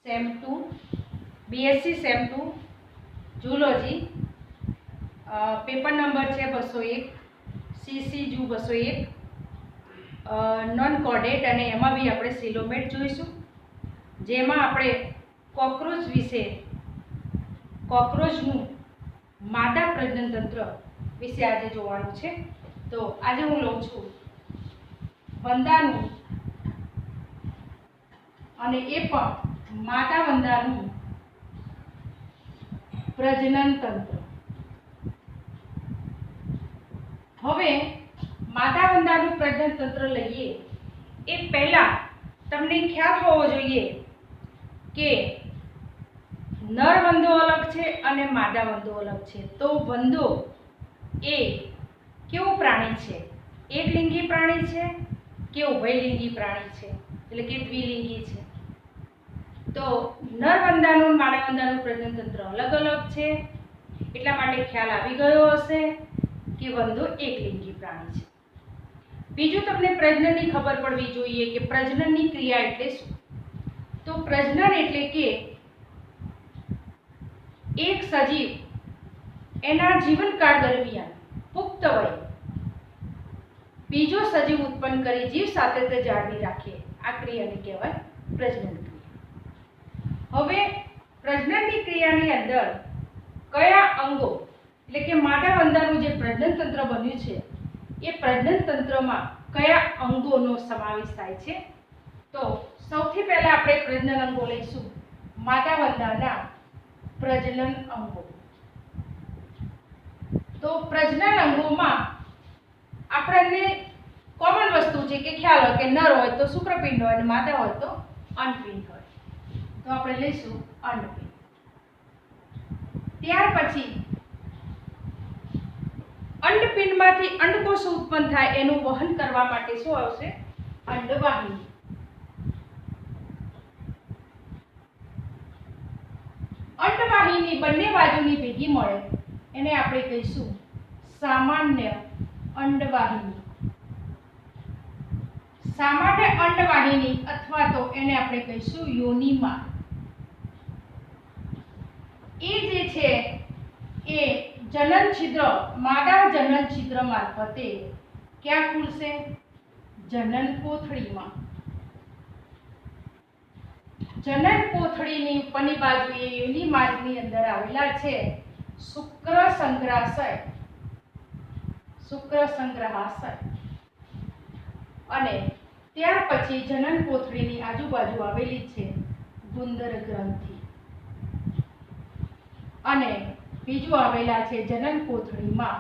Same 2 BSc same 2 zoology. Paper number है 201 CC जू 201 non caudate અને એમાં બી આપણે સિલોમેટ જોઈશું, જેમાં આપણે કોક્રોચ વિશે, કોક્રોચનું માદા પ્રજનનતંત્ર વિશે આજે જોવાનું છે। તો આજે હું લઉં છું વંદાનું અને એ પણ માદા વંદાનું પ્રજનન તંત્ર। હવે માદા વંદાનું પ્રજનન તંત્ર લઈએ એ પહેલા તમને ખ્યાલ હોવો જોઈએ કે નર વંદો અલગ છે અને માદા વંદો અલગ છે। તો વંદો એ કેવું પ્રાણી છે? એકલિંગી પ્રાણી છે કે ઉભયલિંગી પ્રાણી છે, એટલે કે દ્વિલિંગી છે? તો નર વંદાનું માદા વંદાનું પ્રજનન તંત્ર અલગ અલગ છે, એટલા માટે ખ્યાલ આવી ગયો હશે કે વંદો એકલિંગી પ્રાણી છે। બીજું તમને પ્રજનનની ખબર પડવી જોઈએ કે પ્રજનનની ક્રિયા એટલે શું। તો પ્રજનન એટલે કે એક સજીવ એના જીવનકાળ દરમિયાન પુખ્ત વયે બીજો સજીવ ઉત્પન્ન કરી જીવ સાતત્ય જાળવી રાખે, આ ક્રિયાને કહેવાય પ્રજનન ક્રિયા। હવે પ્રજનનની ક્રિયાની અંદર કયા અંગો, એટલે કે માદા વંદાનું જે પ્રજનન તંત્ર બન્યું છે એ પ્રજનન તંત્રમાં કયા અંગોનો સમાવેશ થાય છે? તો સૌથી પહેલા આપણે પ્રજનન અંગો લઈશું, માદા વંદાના પ્રજનન અંગો। તો પ્રજનન અંગોમાં આપણને કોમન વસ્તુ છે કે ખ્યાલ હોય કે નર હોય તો શુક્રપિંડ હોય અને માદા હોય તો અંડપિંડ હોય। તો આપણે લઈશું અંડપિંડ। ત્યાર પછી અંડપિંડમાંથી અંડકોષ ઉત્પન્ન થાય એનું વહન કરવા માટે શું આવશે? અંડવાહિની। અંડવાહિની બંને બાજુની ભેગી મળે એને આપણે કહીશું સામાન્ય અંડવાહિની। સામાન્ય અંડવાહિની અથવા તો એને આપણે કહીશું યોનિમા। એ જે છે એ જનન છિદ્ર, માદા જનન છિદ્ર મારફતે ક્યાં ખુલશે? જનન કોથળીમાં। જનન કોથળીની ઉપરની બાજુએ યોનિ માર્ગની અંદર આવેલા છે શુક્ર સંગ્રહાશય, શુક્ર સંગ્રહાશય। અને ત્યાર પછી જનન કોથળીની આજુબાજુ આવેલી છે ગુંદર ગ્રંથિ, અને બીજું આવેલા છે જનન કોથળીમાં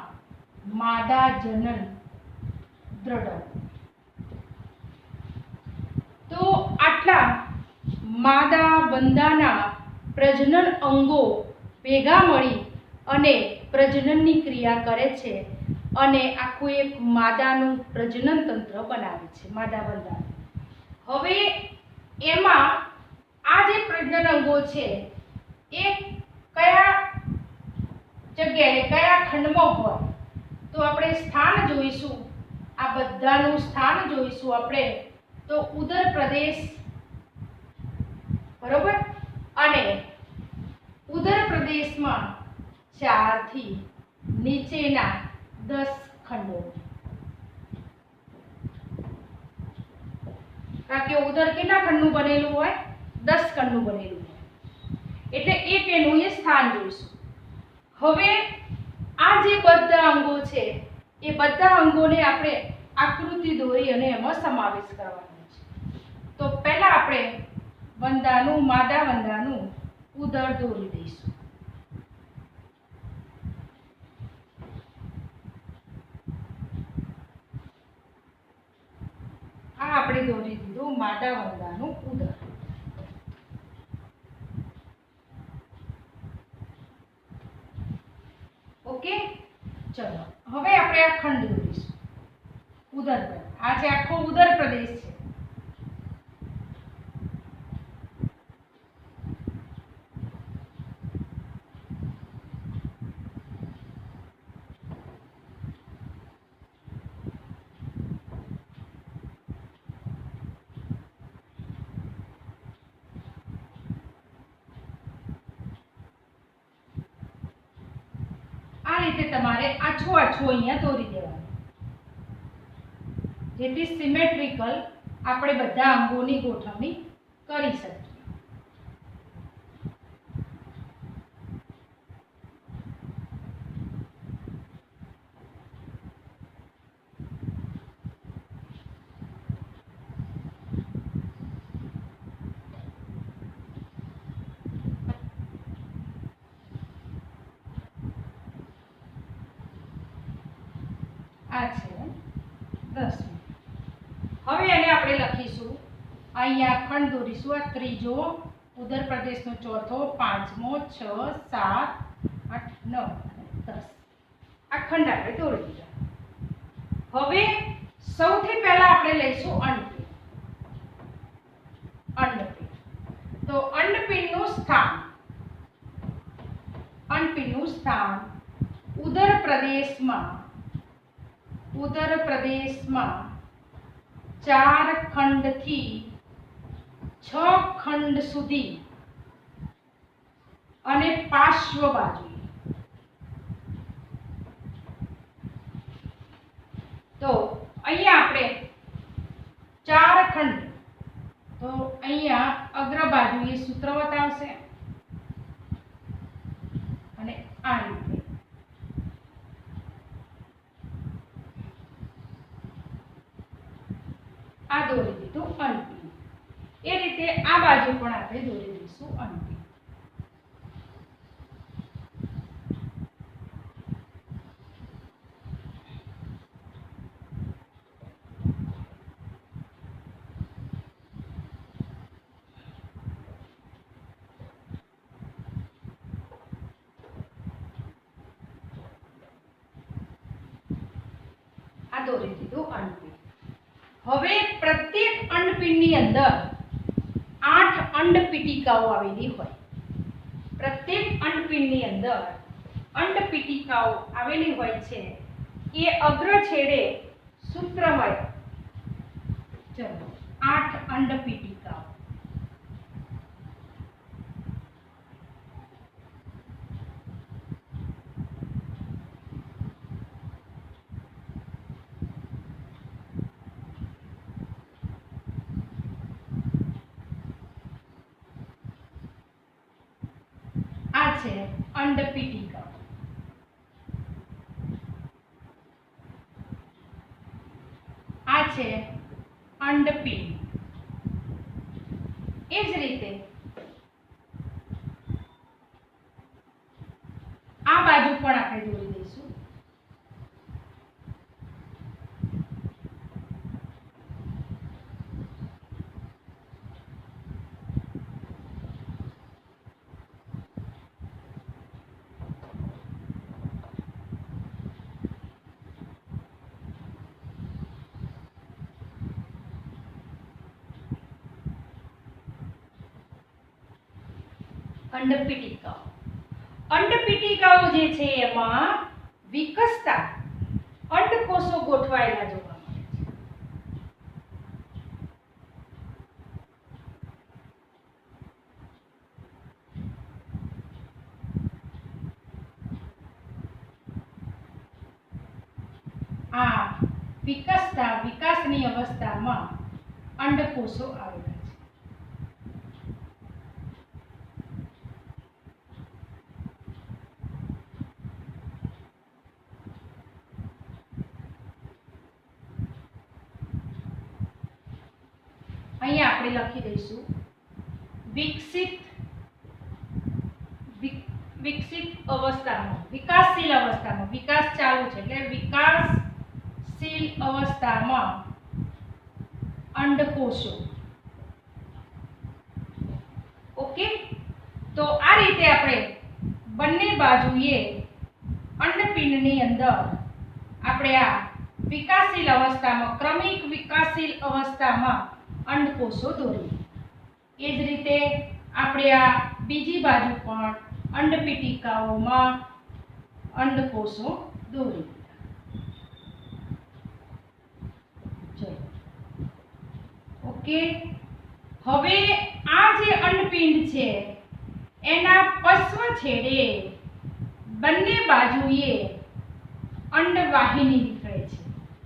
માદા જનન દ્રઢક। તો આટલા માદા વંદાના પ્રજનન અંગો ભેગા મળી અને પ્રજનનની ક્રિયા કરે છે અને આખું એક માદાનું પ્રજનન તંત્ર બનાવે છે, માદા વંદાનું। હવે એમાં આ જે પ્રજનન અંગો છે એ કયા જગ્યાએ, કયા ખંડમાં હોય? તો આપણે સ્થાન જોઈશું, આ બધાનું સ્થાન જોઈશું આપણે તો ઉદર પ્રદેશ, બરોબર? અને ઉદર પ્રદેશમાં 4 થી નીચેના 10 ખંડો, કારણ કે ઉદર કેટલા ખંડનું બનેલું હોય? 10 ખંડનું બનેલું હોય, એટલે એક એનું એ સ્થાન જોઈશું। હવે આ જે બધા અંગો છે એ બધા અંગોને આપણે આકૃતિ દોરી અને એમાં સમાવેશ કરવાનો છે। તો પહેલા આપણે વંદાનું, માદા વંદાનું ઉદર દોરી દઈશું। આ આપણે દોરી દીધું માદા વંદાનું ઉદર। ઓકે, ચલો હવે આપણે આ ખંડ દોરીશું ઉદર પર। આ છે આખો ઉદર પ્રદેશ છે। રીતે તમારે આછું આછું અહીંયા દોરી દેવાનું, જેથી સિમેટ્રિકલ આપણે બધા અંગોની ગોઠવણી કરી શકીએ. આ છે 10. હવે એને આપણે લખીશું, અહીંયા ખંડ દોરીશું. આ ત્રીજો, ઉત્તર પ્રદેશનો ચોથો, પાંચમો, 6, 7, 8, 9 અને 10. આ ખંડ આપણે દોરી દીધા. હવે સૌથી પહેલા આપણે લઈશું અંડપિંડ. તો અંડપિંડનું સ્થાન ઉત્તર પ્રદેશમાં 4 ખંડથી 6 ખંડ સુધી અને પાર્શ્વ બાજુએ. તો અહીંયા આપણે 4 ખંડ, તો અહીંયા અગ્ર બાજુએ સૂત્રવત આવશે અને આ રીતે આ દોરી દીધું અંડપિંડ. એ રીતે આ બાજુ પણ આપણે દોરી દઈશું અંડપિંડ. આ દોરી દીધું અંડપિંડ. હવે પ્રત્યેક અંડપિંડની અંદર 8 અંડપીટિકાઓ આવેલી હોય. પ્રત્યેક અંડપિંડની અંદર અંડપીટિકાઓ આવેલી હોય છે. એ અગ્ર છેડે સૂત્ર હોય. ચલો, 8 અંડપીટિકાઓ. આ છે અંડપીટિકા. આ છે અંડપિંડ. એ જ રીતે આ બાજુ પણ આપણે દોરી દઈશું. અંડપીટિકાઓ જે છે એમાં વિકસતા અંડકોષો ગોઠવાયેલા જોવા મળે છે. આ વિકાસની અવસ્થામાં અંડકોષો આવેલા છે. અહીંયા આપણે લખી દઈશું વિકસિત અવસ્થામાં, વિકાસશીલ અવસ્થામાં. વિકાસ ચાલુ છે એટલે વિકાસશીલ અવસ્થામાં અંડકોષો. ઓકે, તો આ રીતે આપણે બંને બાજુએ અંડપિંડની અંદર આપણે આ વિકાસશીલ અવસ્થામાં, ક્રમિક વિકાસશીલ અવસ્થામાં અંડકોષો દોરી. એ જ રીતે આપણે આ બીજી બાજુ પણ અંડપીટિકાઓમાં અંડકોષો દોરી. ઓકે, હવે આ જે અંડપિંડ છે એના પશ્વ છેડે બંને બાજુએ અંડવાહિની નીકળે છે।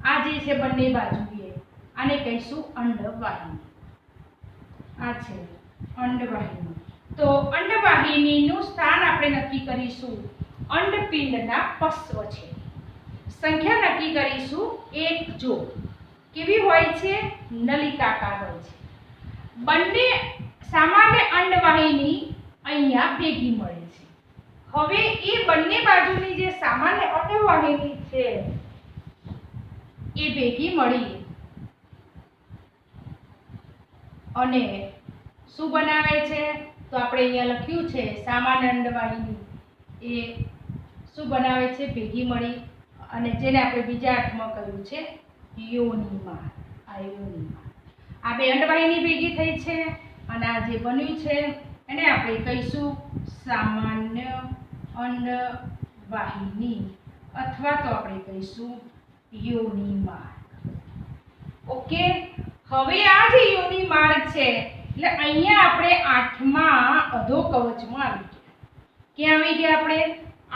આ જે છે બંને બાજુએ, આને કહીશું અંડવાહિની। આ છે અંડવાહિની। તો અંડવાહિનીનું સ્થાન આપણે નક્કી કરીશું, અંડપિંડના પશ્વ છે। સંખ્યા નક્કી કરીશું 1 જો કેવી હોય છે, નલિકાકાર હોય છે। બંને સામાન્ય અંડવાહિની અહીંયા ભેગી મળે છે। હવે એ બંને બાજુની જે સામાન્ય અંડવાહિની છે એ ભેગી મળી અને શું બનાવે છે, તો આપણે અહીંયા લખ્યું છે સામાન્ય અંડવાહિની એ શું બનાવે છે, ભેગી મળી અને જેને આપણે બીજા અર્થમાં કહ્યું છે યોનિમાં। આ યોનિમાં આ બે અંડવાહિની ભેગી થઈ છે અને આ જે બન્યું છે એને આપણે કહીશું સામાન્ય અંડવાહિની અથવા તો આપણે કહીશું યોનિમાર્ગ। ઓકે, હવે આ જે યોનિમાર્ગ છે એટલે અહીંયા આપણે 8મા અધોકવચમાં આવી ગયા। ક્યાં આવી ગયા આપણે?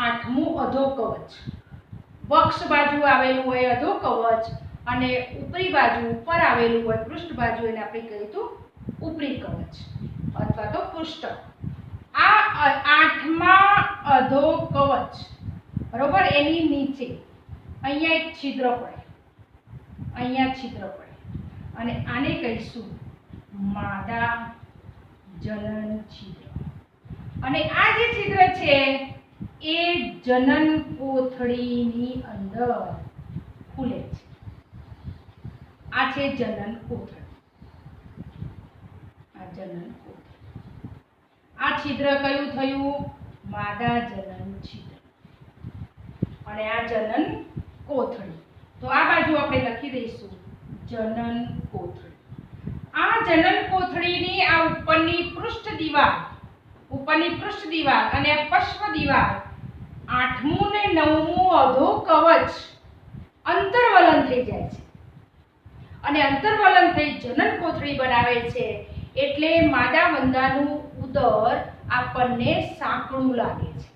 8મું અધોકવચ। વક્ષ બાજુ આવેલું હોય અધોકવચ અને ઉપરી બાજુ ઉપર આવેલું હોય પૃષ્ઠ બાજુ, એને આપણે કહીશું ઉપરી કવચ અથવા તો પૃષ્ઠ। આ 8મા અધોકવચ બરોબર, એની નીચે અહીંયા એક છિદ્ર પડે, અહીંયા છિદ્ર પડે અને આને કહીશું માદા જનન છિદ્ર। અને આ જે છિદ્ર છે એ જનન કોથળીની અંદર ખુલે છે। આ છે જનન કોથળી, આ જનન કોથળી। આ છિદ્ર કયું થયું? માદા જનન છિદ્ર અને આ જનન કોથળી। તો આ બાજુ આપણે લખી દઈશું જનન કોથળી। આ જનન કોથળીની આ ઉપરની પૃષ્ઠ દીવાલ અને આ પશ્વ દીવાલ 8મું ને 9મું અધોકવચ અંતર્વલન થઈ જાય છે અને અંતર્વલન થઈ જનન કોથળી બનાવે છે। એટલે માદા વંદાનું ઉદર આપણને સાંકડું લાગે છે,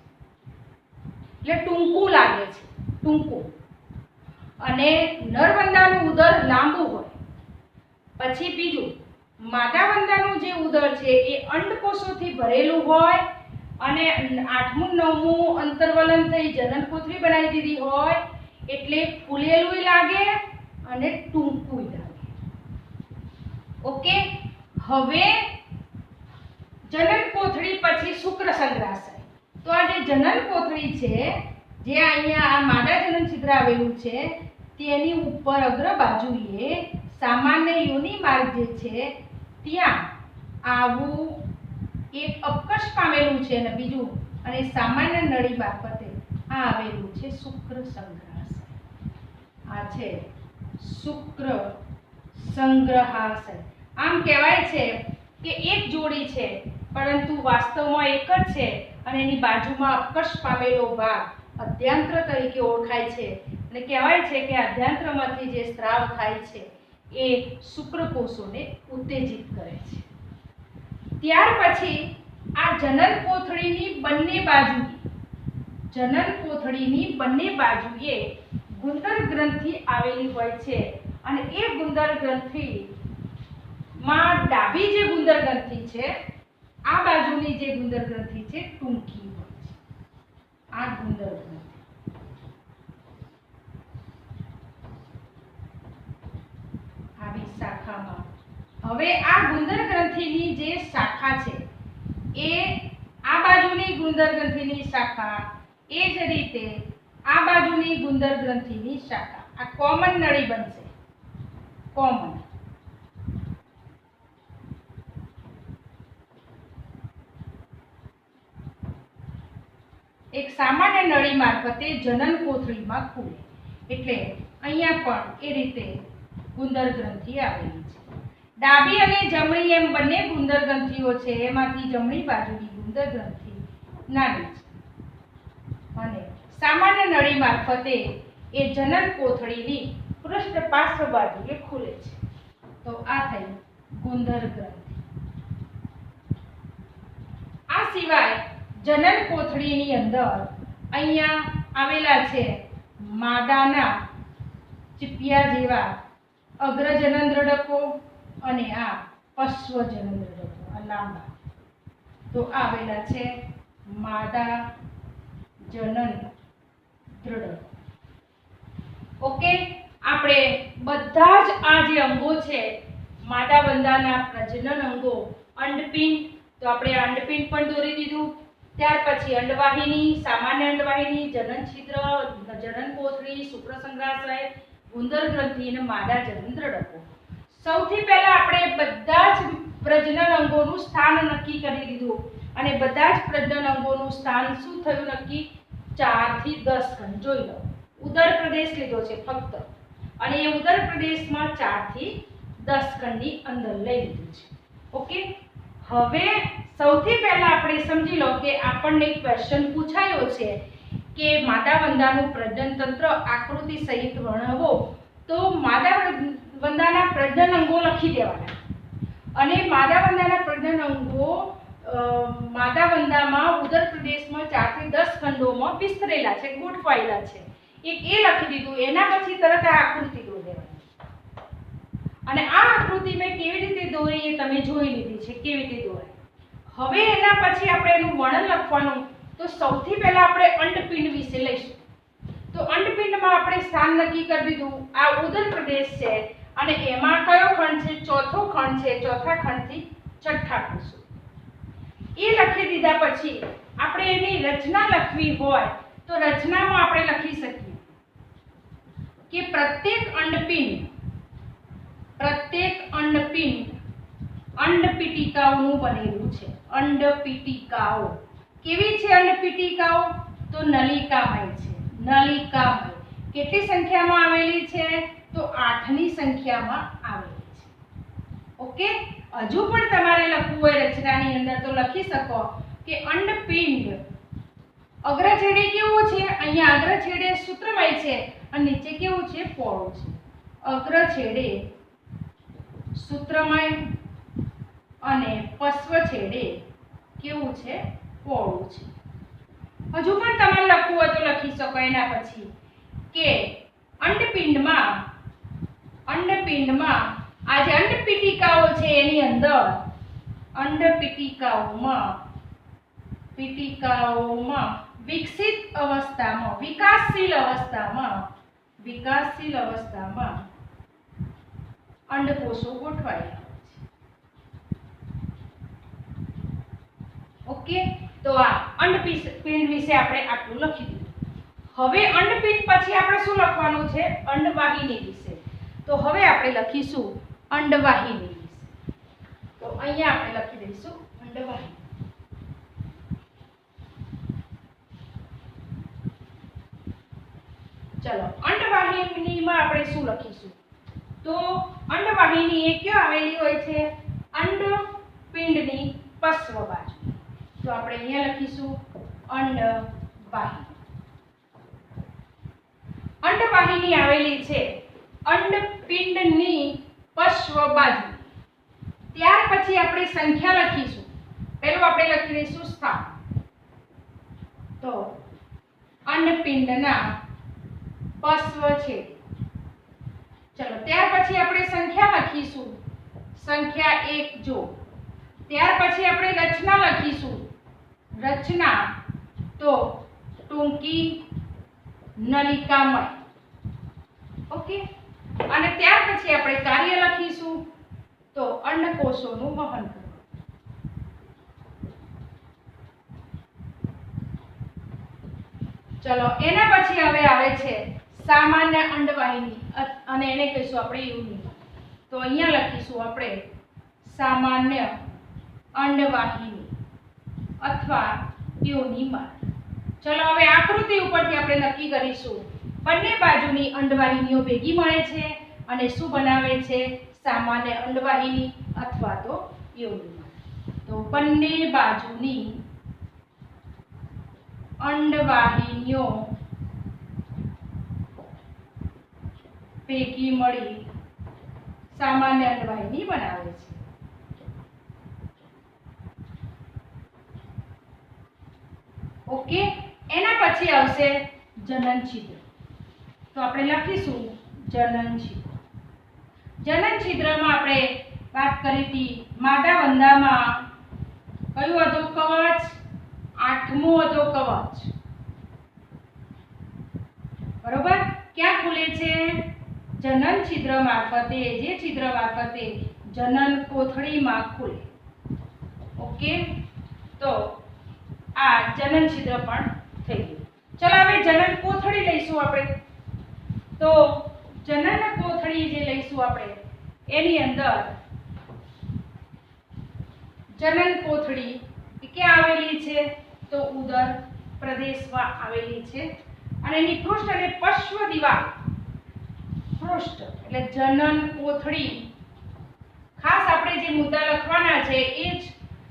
એટલે ટૂંકું લાગે છે, ટૂંકું। અને નરવંદાનું ઉદર લાંબુ હોય। પછી બીજું, માદા વંદાનું જે ઉદર છે એ અંડકોષોથી ભરેલું હોય અને 8મું 9મું અંતર્વલન થઈ જનન કોથળી બનાવી દીધી હોય એટલે ફૂલેલું લાગે અને ટૂંકું લાગે। ઓકે, હવે જનન કોથળી પછી શુક્ર સંગ્રાશય। તો આ જે જનન કોથળી છે, જે અહીંયા આ માદા જનન છિદ્ર આવેલું છે તેની ઉપર અગ્ર બાજુએ સામાન્ય યોની માર્ગ જે છે ત્યાં આવું એક અપકર્ષ પામેલું છે અને બીજું અને સામાન્ય નળી મારફતે આ આવેલું છે શુક્ર સંગ્રહાશય। આ છે શુક્ર સંગ્રહાશય। આમ કહેવાય છે કે એક જોડી છે પરંતુ વાસ્તવમાં એક જ છે અને એની બાજુમાં અપકર્ષ પામેલો ભાગ અધ્યાંત્ર તરીકે ઓળખાય છે અને કહેવાય છે કે અધ્યાંત્રમાંથી જે સ્ત્રાવ થાય છે એ શુક્રકોષોને ઉત્તેજિત કરે છે। ત્યાર પછી આ જનન કોથળીની બંને બાજુએ ગુંદર ગ્રંથિ આવેલી હોય છે અને એ ગુંદર ગ્રંથિમાં ડાબી જે ગુંદર ગ્રંથિ છે, આ બાજુની જે ગુંદર ગ્રંથિ છે ટૂંકી હોય છે। આ ગુંદર ગ્રંથિ આવી શાખામાં, હવે આ ગુંદર ગ્રંથિની જે શાખા છે એ આ બાજુની ગુંદર ગ્રંથિની શાખા, એ જ રીતે આ બાજુની ગુંદર ગ્રંથિની શાખા, આ કોમન નળી બનશે। કોમન એક સામાન્ય નળી મારફતે જનન કોથળીમાં ખુલે એટલે અહીંયા પણ એ રીતે ગુંદર ગ્રંથિ આવેલી છે। ડાબી અને જમણી એમ બંને ગુંદર ગ્રંથિઓ છે, એમાંથી જમણી બાજુની ગુંદર ગ્રંથિ નાની છે અને સામાન્ય નળી મારફતે એ જનન કોથળીની પૃષ્ઠ પાર્શ્વ બાજુએ ખુલે છે। તો આ થઈ ગુંદર ગ્રંથિ। આ સિવાય જનન કોથળીની અંદર અહીંયા આવેલા છે માદાના ચીપિયા જેવા અગ્રજનન અને આ પશ્વજનન આ લાંબા તો આવેલા છે માદા જનન દ્રઢકો. ઓકે, આપણે બધા જ આ જે અંગો છે માદા વંદાના પ્રજનન અંગો, અંડપિંડ, તો આપણે અંડપિંડ પણ દોરી દીધું. ત્યાર પછી અંડવાહિની, સામાન્ય અંડવાહિની, જનન છિદ્ર, જનન કોથળી, શુક્રસંગ્રાશય, ગુંદર ગ્રંથિ અને માદા જનન દ્રઢકો. સૌથી પહેલા આપણે બધા જ પ્રજનન અંગોનું સ્થાન નક્કી કરી દીધું અને બધા જ પ્રજનન અંગોનું સ્થાન શું થયું નક્કી? 4 થી 10 ખંડ. જોઈ લો, ઉદર પ્રદેશ લીધો છે ફક્ત અને એ ઉદર પ્રદેશમાં 4 થી 10 ખંડની અંદર લઈ લીધું છે. ઓકે, હવે સૌથી પહેલા આપણે સમજી લો કે આપણને ક્વેશ્ચન પૂછાયો છે કે માદા વંદાનું પ્રજનન તંત્ર આકૃતિ સહિત વર્ણવો. તો માદા વંદાના પ્રજનન અંગો લખી દેવાના અને માદા વંદાના પ્રજનન અંગો માદા વંદામાં ઉદર પ્રદેશમાં 4 થી 10 ખંડોમાં વિસ્તરેલા છે, ગોઠવાયેલા છે. એક એ લખી દીધું. એના પછી તરત આ આકૃતિ દોરી દેવાની અને આ આકૃતિ મેં કેવી રીતે દોરી એ તમે જોઈ લીધી છે કેવી રીતે દોરાય. હવે એના પછી આપણે એનું વર્ણન લખવાનું. તો સૌથી પહેલા આપણે અંડપિંડ વિશે લઈશું. તો અંડપિંડમાં આપણે સ્થાન નક્કી કરી દીધું. આ ઉદર પ્રદેશ છે અને એમાં કયો ખંડ છે? ચોથો ખંડ છે. ચોથા ખંડથી છઠ્ઠા ખંડ સુધી એ લખી દીધા પછી આપણે એની રચના લખવી હોય તો રચનામાં આપણે લખી શકીએ કે પ્રત્યેક અંડપિંડ અંડપીટિકાઓનું બનેલું છે. અંડપીટિકાઓ કેવી છે? અંડપીટિકાઓ તો નલિકામય છે. નલિકામય કેટલી સંખ્યામાં આવેલી છે? તો 8ની સંખ્યામાં આવેલી છે. ઓકે, હજુ પણ તમારે લખવું હોય રચનાની અંદર તો લખી શકો કે અંડપિંડ અગ્રછેડે કેવું છે? અહીંયા અગ્રછેડે સૂત્રમય છે અને નીચે કેવું છે? પહોળું છે. અગ્રછેડે સૂત્રમય અને પશ્વછેડે કેવું છે? પહોળું છે. હજુ પણ તમારે લખવું હોય તો લખી શકો એના પછી કે અંડપિંડમાં આ જે અંડપીટિકાઓ છે એની અંદર અંડપીટિકાઓમાં વિકસિત અવસ્થામાં, વિકાસશીલ અવસ્થામાં અંડકોષો ગોઠવાયેલા હોય છે. ઓકે, તો આ અંડપિંડ વિશે આપણે આટલું લખી દીધું. હવે અંડપિંડ પછી આપણે શું લખવાનું છે? અંડવાહિની વિશે. તો હવે આપણે લખીશું અંડવાહિની વિશે. તો અહીંયા આપણે લખી દઈશું અંડવાહિની. ચલો, અંડવાહિનીમાં આપણે શું લખીશું? તો અંડવાહિની એ ક્યાં આવેલી હોય છે? અંડપિંડની પશ્વ બાજુ. તો આપણે અહીંયા લખીશું અંડવાહિની. અંડવાહિની આવેલી છે અંડપિંડની પશ્વ બાજુ. ત્યાર પછી આપણે સંખ્યા લખીશું. પહેલું આપણે લખી દઈશું સ્થાન. તો અંડપિંડના પશ્વ છે. ચલો, ત્યાર પછી આપણે સંખ્યા લખીશું. સંખ્યા 1 જો. ત્યાર પછી આપણે રચના લખીશું. રચના તો ટૂંકી નલિકામય. ઓકે, અને ત્યાર પછી આપણે કાર્ય લખીશું. તો અંડકોષોનું વહન કરવું. ચલો, એના પછી હવે આવે છે સામાન્ય અંડવાહિની અને એને કહીશું આપણે યોનિમા. તો અહીંયા લખીશું આપણે સામાન્ય અંડવાહિની અથવા યોનિમા. ચલો, હવે આકૃતિ ઉપરથી આપણે નક્કી કરીશું. બંને બાજુની અંડવાહિનીઓ ભેગી મળે છે અને શું બનાવે છે? સામાન્ય અંડવાહિની અથવા તો યોનિમા. તો બંને બાજુની અંડવાહિનીઓ ભેગી મળી સામાન્ય અંડવાહિની બનાવે છે. ઓકે, એના પછી આવશે જનન છિદ્ર. તો આપણે લખીશું જનન છિદ્ર. જનન છિદ્રમાં આપણે વાત કરી હતી માદા વંદામાં કયું અધોકવચ? 8મું અધોકવચ. બરોબર. ક્યાં ખુલે છે? જનન છિદ્ર મારફતે. જે છિદ્ર મારફતે જનન કોથળીમાં ખુલે. ઓકે, તો આ જનન છિદ્ર પણ થઈ ગયું. ચલો હવે જનન કોથળી લઈશું આપણે. તો જનન કોથળી જે લઈશું આપણે એની અંદર જનન કોથળી ક્યાં આવેલી છે? તો ઉદર પ્રદેશમાં આવેલી છે અને એની પૃષ્ઠ અને પશ્વ દિવાલ. પૃષ્ઠ એટલે જનન કોથળી. ખાસ આપણે જે મુદ્દા લખવાના છે એ જ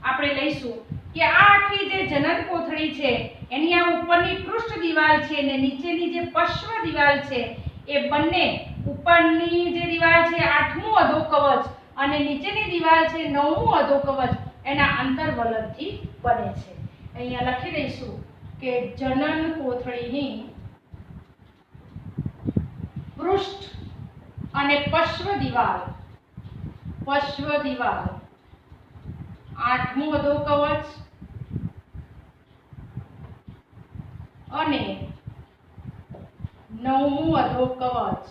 આપણે લઈશું કે આ આખી જે જનન કોથળી છે એની આ ઉપરની પૃષ્ઠ દિવાલ છે અને નીચેની જે પશ્વ દિવાલ છે એ બંને ઉપરની જે દિવાલ છે 8મું અધોકવચ અને નીચેની દિવાલ છે 9મું અધોકવચ એના અંતર્વલનથી બને છે. અહીંયા લખી દઈશું કે જનન કોથળીની પૃષ્ઠ અને પશ્વ દિવાલ 8મું અધોકવચ અને 9મું અધોકવચ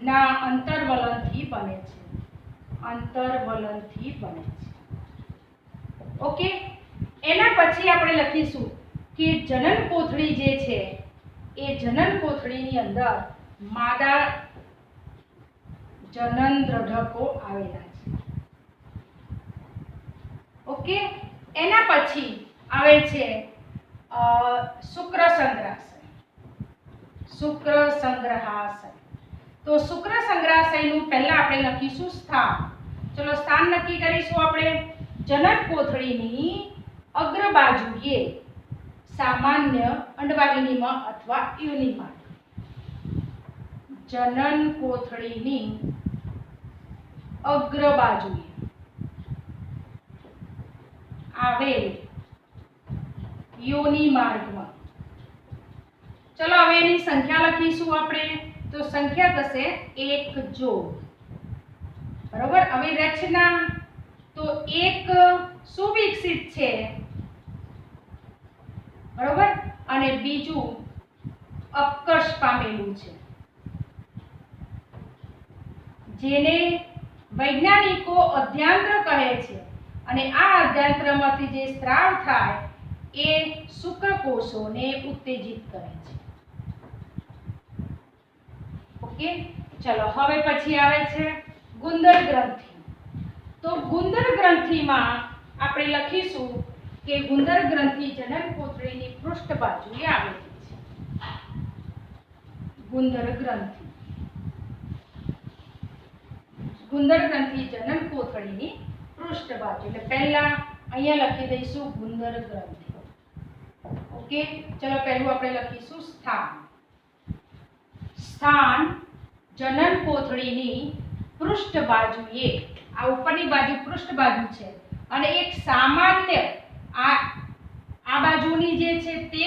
ના અંતર્વલનથી બને છે. ઓકે, એના પછી આપણે લખીશું કે જનન કોથળી જે છે એ જનન કોથળીની અંદર માદા જનન દ્રઢકો આવેલા છે. ઓકે, એના પછી આવે છે શુક્ર સંગ્રહાશય. તો શુક્ર સંગ્રહાશયનું પહેલા આપણે લખીશું સ્થાન. ચલો સ્થાન નક્કી કરીશું આપણે. જનન કોથળીની અગ્ર બાજુએ સામાન્ય અંડવાહિનીમાં અથવા યોનિમાં. જનન કોથળીની અગ્ર બાજુએ આવેલ યોનિ માર્ગમાં. ચલો હવે એની સંખ્યા લખીશું આપણે. તો સંખ્યા થશે 1 જોડ. બરોબર. હવે રચના તો એક સુવિકસિત છે, બરોબર, અને બીજું અપકર્ષ પામેલું છે, જેને વૈજ્ઞાનિકો અધ્યાંત્ર કહે છે. અને આ અધ્યાંત્રમાંથી જે સ્ત્રાવ થાય એ શુક્રકોષોને ઉત્તેજિત કરે છે. ઓકે, ચલો હવે પછી આવે છે ગુંદર ગ્રંથિ. તો ગુંદર ગ્રંથિમાં આપણે લખીશું કે ગુંદર ગ્રંથિ જનન કોથળીની પૃષ્ઠ બાજુએ આવેલી છે. ગુંદર ગ્રંથિ જનન કોથળીની પૃષ્ઠ બાજુ. એટલે પહેલા અહીંયા લખી દઈશું ગુંદર ગ્રંથિ. ઓકે, ચલો પહેલું આપણે લખીશું સ્થાન જનન કોથળીની પૃષ્ઠ બાજુએ. આ ઉપરની બાજુ પૃષ્ઠ બાજુ છે અને એક સામાન્ય આ બાજુની જે છે તે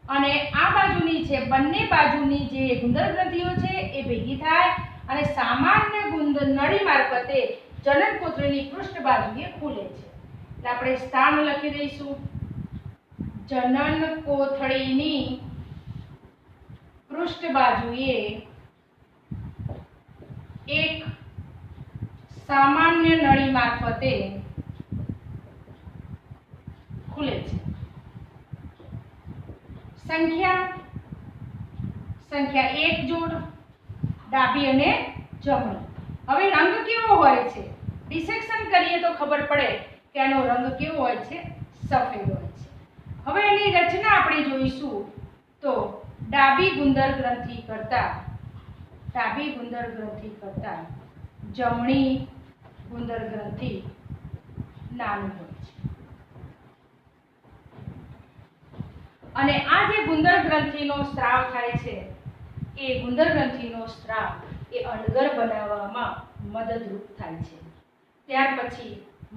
અને આ બાજુની છે, બંને બાજુની જે ગુંદર ગ્રંથિઓ છે એ ભેગી થાય અને સામાન્ય ગુંદર નળી મારફતે જનન કોથળીની પૃષ્ઠ બાજુએ ખુલે છે. એટલે આપણે સ્થાન લખી દઈશું જનન કોથળીની પૃષ્ઠ બાજુએ એક સામાન્ય નળી મારફતે ખુલે છે. સંખ્યા 1 જોડ, ડાબી અને જમણી. હવે રંગ કેવો હોય છે? ડિસેક્શન કરીએ તો ખબર પડે કે આનો રંગ કેવો હોય છે? સફેદ હોય છે. હવે એની રચના આપણે જોઈશું. તો ડાબી ગુંદર ગ્રંથિ કરતા જમણી ગુંદર ગ્રંથિ નાની હોય છે. અને આ જે ગુંદર ગ્રંથિનો સ્ત્રાવ થાય છે એ ગુંદર ગ્રંથિનો સ્ત્રાવ એ અણગર બનાવવામાં મદદરૂપ થાય છે. ત્યાર પછી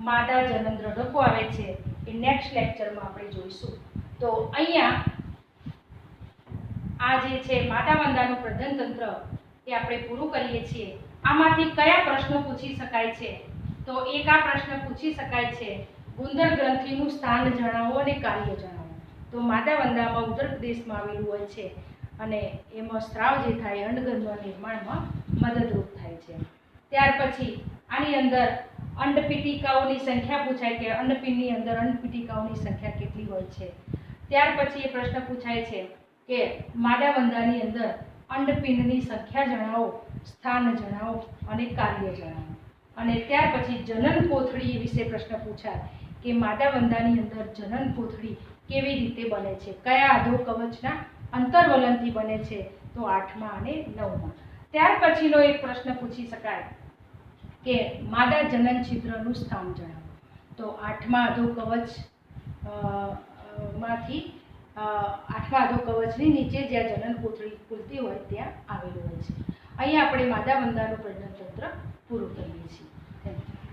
માદા જનન દ્રઢકો આવે છે એ નેક્સ્ટ લેક્ચરમાં આપણે જોઈશું. તો અહીંયા આ જે છે માદા વંદાનું પ્રજનનતંત્ર એ આપણે પૂરું કરીએ છીએ. આમાંથી કયા પ્રશ્નો પૂછી શકાય છે? તો એક આ પ્રશ્ન પૂછી શકાય છે, ગુંદર ગ્રંથિનું સ્થાન જણાવો અને કાર્ય જણાવો. તો માદા વંદામાં ઉદર પ્રદેશમાં આવેલું હોય છે અને એમાં સ્ત્રાવ જે થાય અંડગર્ભના નિર્માણમાં મદદરૂપ થાય છે. ત્યાર પછી આની અંદર અંડપીટિકાઓની સંખ્યા પૂછાય કે અંડપિંડની અંદર અંડપીટિકાઓની સંખ્યા કેટલી હોય છે. ત્યાર પછી એ પ્રશ્ન પૂછાય છે કે માદા વંદાની અંદર અંડપિંડની સંખ્યા જણાવો, સ્થાન જણાવો અને કાર્ય જણાવો. અને ત્યાર પછી જનન કોથળી વિશે પ્રશ્ન પૂછાય કે માદા વંદાની અંદર જનન કોથળી કેવી રીતે બને છે, કયા અધોકવચના અંતર્વલનથી બને છે, તો 8મા અને 9મા. ત્યાર પછીનો એક પ્રશ્ન પૂછી શકાય કે માદા જનન છિદ્રનું સ્થાન જણાવો. તો 8મા અધોકવચ માંથી 8મા અધોકવચની નીચે જ્યાં જનન કોથળી ખુલતી હોય ત્યાં આવેલું હોય છે. અહીંયા આપણે માદા વંદાનું પ્રજનનતંત્ર પૂરું કરીએ છીએ.